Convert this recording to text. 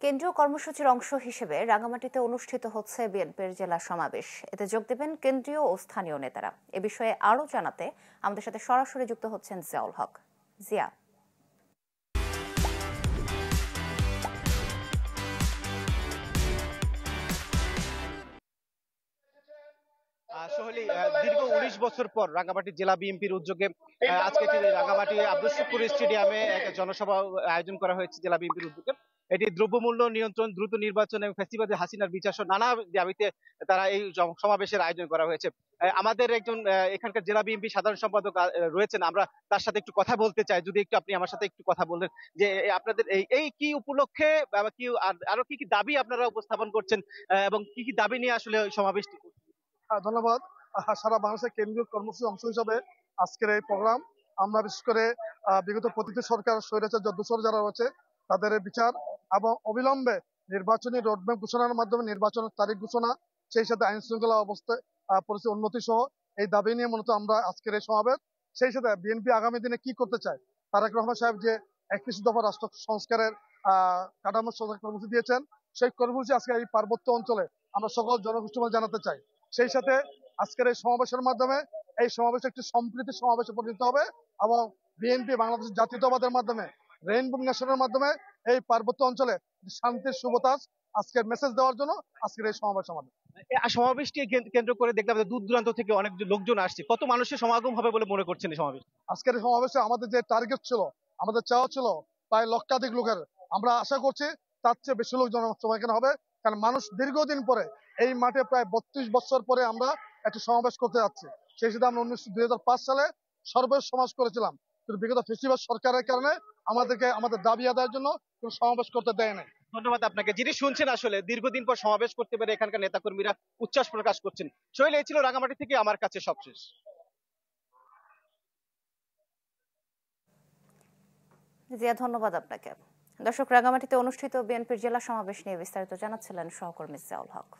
কেন্দ্রীয় কর্মসূচির অংশ হিসেবে রাঙামাটিতে অনুষ্ঠিত হচ্ছে বিএনপির জেলা সমাবেশ। এতে যোগ দেবেন কেন্দ্রীয় ও স্থানীয় নেতারা। এ বিষয়ে আরও জানাতে আমাদের সাথে সরাসরি যুক্ত হচ্ছেন জিয়াউল হক। জিয়া, সোহেলি, দীর্ঘ ১৯ বছর পর রাঙ্গামাটি জেলা বিএনপির উদ্যোগে আজকে রাঙ্গামাটি আব্দুল শুকুর স্টেডিয়ামে এক জনসভা আয়োজন করা হয়েছে জেলা বিএনপির উদ্যোগে। এটি দ্রব্যমূল্য নিয়ন্ত্রণ, দ্রুত নির্বাচন এবং ফ্যাসিবাদী হাসিনার বিচার সহ নানা দাবিতে তারা এই সমাবেশের আয়োজন করা হয়েছে। আমাদের একজন এখানকার জেলা বিএনপি সাধারণ সম্পাদক রয়েছেন, আমরা তার সাথে একটু কথা বলতে চাই। যদি একটু আপনি আমার সাথে একটু কথা বললেন যে আপনাদের এই কি উপলক্ষে কি আরো কি কি দাবি আপনারা উপস্থাপন করছেন এবং কি কি দাবি নিয়ে আসলে ওই সমাবেশটি? ধন্যবাদ। সারা বাংলাদেশের কেন্দ্রীয় কর্মসূচির অংশ হিসাবে আজকের এই প্রোগ্রাম আমরা বিশেষ করে বিগত প্রতিটি সরকার স্বৈরাচার দোসর যারা রয়েছে তাদের বিচার এবং অবিলম্বে নির্বাচনী রোডম্যাপ ঘোষণার মাধ্যমে নির্বাচনের তারিখ ঘোষণা, সেই সাথে আইন শৃঙ্খলা অবস্থায় পরিস্থিতি উন্নতি সহ এই দাবি নিয়ে মূলত আমরা আজকের এই সমাবেশ। সেই সাথে বিএনপি আগামী দিনে কি করতে চায়, তারেক রহমান সাহেব যে ৩১ দফা রাষ্ট্র সংস্কারের কাঠামো কর্মসূচি দিয়েছেন, সেই কর্মসূচি আজকে এই পার্বত্য অঞ্চলে আমরা সকল জনগোষ্ঠী জানাতে চাই। সেই সাথে আজকের এই সমাবেশের মাধ্যমে এই সমাবেশ একটি সম্প্রীতি সমাবেশে পরিণত হবে এবং বিএনপি বাংলাদেশের জাতীয়তাবাদের মাধ্যমে, রেইনবো নেশনের মাধ্যমে এই পার্বত্য অঞ্চলে শান্তির শুভতাস আজকের মেসেজ দেওয়ার জন্য আজকের এই সমাবেশ আমাদের। সমাবেশকে কেন্দ্র করে দেখলাম দূর দূরান্ত থেকে অনেক লোকজন আসছে। কত মানুষের সমাগম হবে বলে মনে করছেন এই সমাবেশ? আজকের এই সমাবেশে আমাদের যে টার্গেট ছিল, আমাদের চাওয়া ছিল প্রায় লক্ষাধিক লোকের। আমরা আশা করছি তার চেয়ে বেশি লোক জনসমাগম হবে, কারণ মানুষ দীর্ঘদিন পরে এই মাঠে প্রায় ৩২ বছর পরে আমরা একটি সমাবেশ করতে যাচ্ছি। সেই সাথে আমরা ২০০৫ সালে সর্বশেষ সমাবেশ করেছিলাম, কিন্তু বিগত ফেসিবাদ সরকারের কারণে আমাদেরকে আমাদের দাবি আদায়ের জন্য কোনো সমাবেশ করতে দেয় নাই। ধন্যবাদ আপনাকে। যিনি শুনছেন আসলে দীর্ঘদিন পর সমাবেশ করতে পেরে এখানকার নেতাকর্মীরা উচ্ছ্বাস প্রকাশ করছেন। সোহেল, এই ছিল রাঙামাটি থেকে আমার কাছে সবশেষ। জিয়া, ধন্যবাদ আপনাকে। দর্শক, রাঙামাটিতে অনুষ্ঠিত বিএনপির জেলা সমাবেশ নিয়ে বিস্তারিত জানাচ্ছিলেন সহকর্মী জিয়াউল হক।